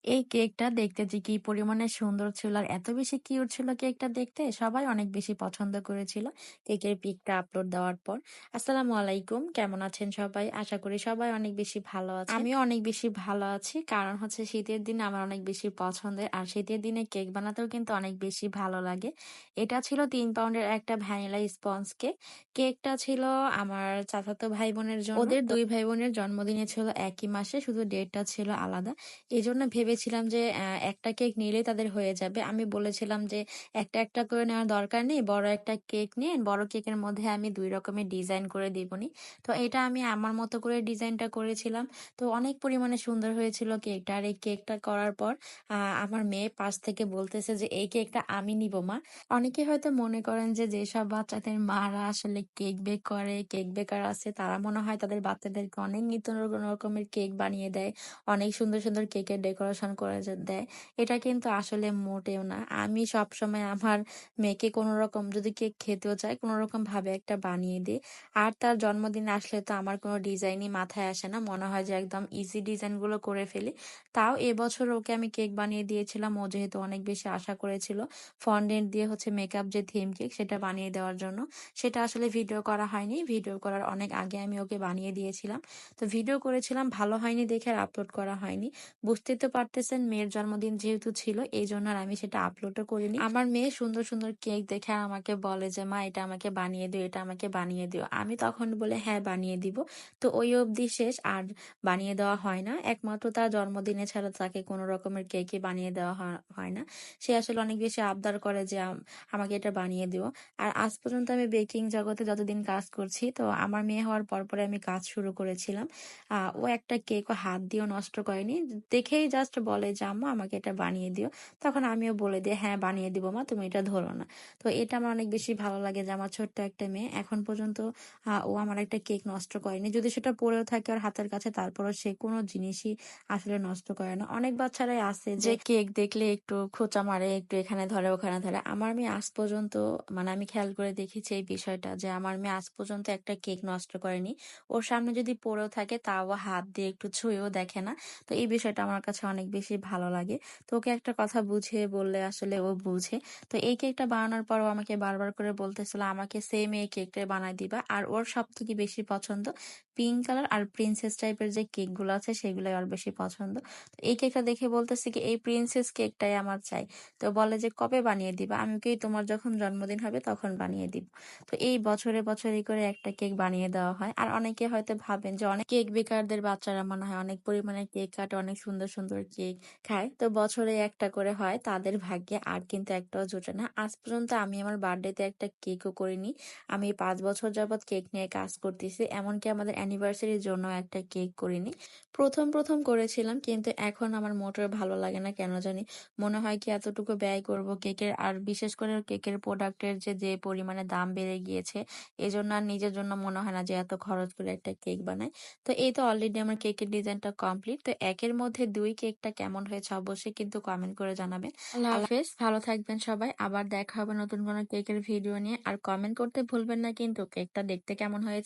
এই কেকটা দেখতে যে কি পরিমাণে সুন্দর ছিল আর এত বেশি কিউট ছিল কেকটা দেখতে, সবাই অনেক বেশি পছন্দ করেছিল কেকের পিকটা আপলোড দেওয়ার পর। আসসালামু আলাইকুম, কেমন আছেন সবাই? আশা করি সবাই অনেক বেশি ভালো আছে। আমিও অনেক বেশি ভালো আছি, কারণ হচ্ছে শীতের দিন আমার অনেক বেশি পছন্দের, আর শীতের দিনে কেক বানাতেও কিন্তু অনেক বেশি ভালো লাগে। এটা ছিল 3 পাউন্ডের একটা ভ্যানিলা স্পঞ্জ কেক। কেকটা ছিল আমার চাচাতো ভাই বোনের জন্য। ওদের 2 ভাই বোনের জন্মদিনে ছিল একই মাসে, শুধু ডেটটা ছিল আলাদা। এজন্য ভেবেছিলাম যে একটা কেক নিলেই তাদের হয়ে যাবে। আমি বলেছিলাম যে, একটা করে নেওয়ার দরকার নেই। বড় একটা কেক নিয়েন। বড় কেকের মধ্যে আমি ২ রকমের ডিজাইন করে দিবনি। তো এটা আমি আমার মতো করে ডিজাইনটা করেছিলাম। তো অনেক পরিমাণে সুন্দর হয়েছিল কেকটা। আর এই কেকটা করার পর আ আমার মেয়ে পাশ থেকে বলতেছে যে, "এই কেকটা আমি নিবো মা।" অনেকে হয়তো মনে করেন যে, যেসব বাচ্চাদের মারা আসলে কেক বেক করে, কেক বেকার আছে, তারা মনে হয় তাদের বাচ্চাদেরকে অনেক নিত্য রকমের কেক বানিয়ে দেয়। অনেক সুন্দর, সুন্দর কেকের ডেকোরেশন করে দেয়। এটা কিন্তু আসলে মোটেও না। আমি সবসময় আমার মেয়েকে কোনরকম যদি কেক খেতেও চায়, কোনরকম ভাবে একটা বানিয়ে দিই। আর তার জন্মদিন আসলে তো আমার কোনো ডিজাইনই মাথায় আসে না। মনে হয় যে একদম ইজি ডিজাইন গুলো করে ফেলি। তাও এবছর ওকে আমি কেক বানিয়ে দিয়েছিলাম। ও যেহেতু অনেক বেশি আশা করেছিল, ফন্ডেন্ট দিয়ে হচ্ছে মেকআপ যে থিম কেক সেটা বানিয়ে দেওয়ার জন্য। সেটা আসলে ভিডিও করা হয়নি। ভিডিও করার অনেক আগে আমি ওকে বানিয়ে দিয়েছিলাম। তো ভিডিও করেছিলাম, ভালো হয়নি দেখে আর আপলোড করা হয়নি। বুঝতেই তো পারতেছেন, মেয়ের জন্মদিন যেহেতু ছিল এইজন্য আর আমি সেটা আপলোডও করিনি। আমার মেয়ে সুন্দর, সুন্দর কেক দেখে আমাকে বলে যে, "মা এটা আমাকে বানিয়ে দিও, এটা আমাকে বানিয়ে দিও।" আমি তখন বলি, "হ্যাঁ, বানিয়ে দিব।" তো ওই অবধি শেষ, আর বানিয়ে দেওয়া হয় না। একমাত্র তার জন্মদিনে ছাড়া তাকে কোন রকমের কেকই বানিয়ে দেওয়া হয় না। সে আসলে অনেক বেশি আবদার করে যে আমাকে এটা বানিয়ে দিও। আর আজ পর্যন্ত আমি বেকিং জগতে যতদিন কাজ করছি, তো আমার মেয়ে হওয়ার পরে আমি কাজ শুরু করেছিলাম। ও একটা কেকও হাত দিয়েও নষ্ট করেনি। দেখেই জাস্ট বলে যে, "আম্মু আমাকে এটা বানিয়ে দিও।" তখন আমিও বলে দিই, "হ্যাঁ, বানিয়ে দিব মা, তুমি এটা ধরো না।" তো এটা আমার অনেক বেশি ভালো লাগে যে আমার ছোট্ট একটা মেয়ে এখন পর্যন্ত ও আমার একটা কেক নষ্ট করেনি। যদি সেটা পড়েও থাকে ওর হাতের কাছে, তারপরেও সে কোনো জিনিসই আসলে নষ্ট করে না। অনেক বাচ্চারাই আছে যে কেক দেখলে একটু খোঁচা মারে, একটু এখানে ধরে ওখানে ধরে। আমার মেয়ে আজ পর্যন্ত, মানে আমি খেয়াল করে দেখেছি এই বিষয়টা, যে আমার মেয়ে আজ পর্যন্ত একটা কেক নষ্ট করেনি। ওর সামনে যদি পড়েও থাকে তাও হাত দিয়ে একটু ছুঁয়েও দেখে না। তো এই বিষয়টা আমার কাছে অনেক বেশি ভালো লাগে। তো ওকে একটা কথা বুঝিয়ে বললে আসলে ও বুঝে। তো এই কেকটা বানানোর পরও আমাকে বারবার করে বলতেছিল, "আমাকে সেম এই কেকটাই বানায় দিবা।" আর ওর সবথেকে বেশি পছন্দ পিঙ্ক কালার আর প্রিন্সেস টাইপের যে কেকগুলো আছে সেগুলাই ওর বেশি পছন্দ। তো এই কেকটা দেখে বলতেছে কি, "এই প্রিন্সেস কেকটাই আমার চাই।" তো বলে যে, "কবে বানিয়ে দিবা?" আমি কি, "তোমার যখন জন্মদিন হবে তখন বানিয়ে দিব।" তো এই বছরে করে একটা কেক বানিয়ে দেওয়া হয়। আর অনেকে হয়তো ভাবেন যে অনেক কেক বেকারদের বাচ্চারা মনে হয় অনেক পরিমাণে কেক কাটে, অনেক সুন্দর, সুন্দর কেক খায়। তো বছরে একটা করে হয় তাদের ভাগ্যে, আর কিন্তু একটাও জোটে না। আজ পর্যন্ত আমি আমার বার্থডেতে একটা কেকও করিনি। আমি ৫ বছর যাবৎ কেক নিয়ে কাজ করতেছি। এমনকি আমাদের অ্যানিভার্সারির জন্য একটা কেক করিনি। ১ম করেছিলাম, কিন্তু এখন আমার মোটেও ভালো লাগে না কেন জানি। মনে হয় কি এতটুকু ব্যয় করব কেকের, আর বিশেষ করে কেকের প্রোডাক্টের যে পরিমাণে দাম বেড়ে গিয়েছে, এজন্য আর নিজের জন্য মনে হয় না যে এত খরচ করে একটা কেক বানাই। তো এই তো অলরেডি আমার কেকের ডিজাইনটা কমপ্লিট। তো একের মধ্যে ২ কেকটা কেমন হয়েছে অবশ্যই কিন্তু কমেন্ট করে জানাবেন। আল্লাহ হাফেজ, ভালো থাকবেন সবাই। আবার দেখা হবে নতুন কোনো কেকের ভিডিও নিয়ে। আর কমেন্ট করতে ভুলবেন না কিন্তু কেকটা দেখতে কেমন হয়েছে।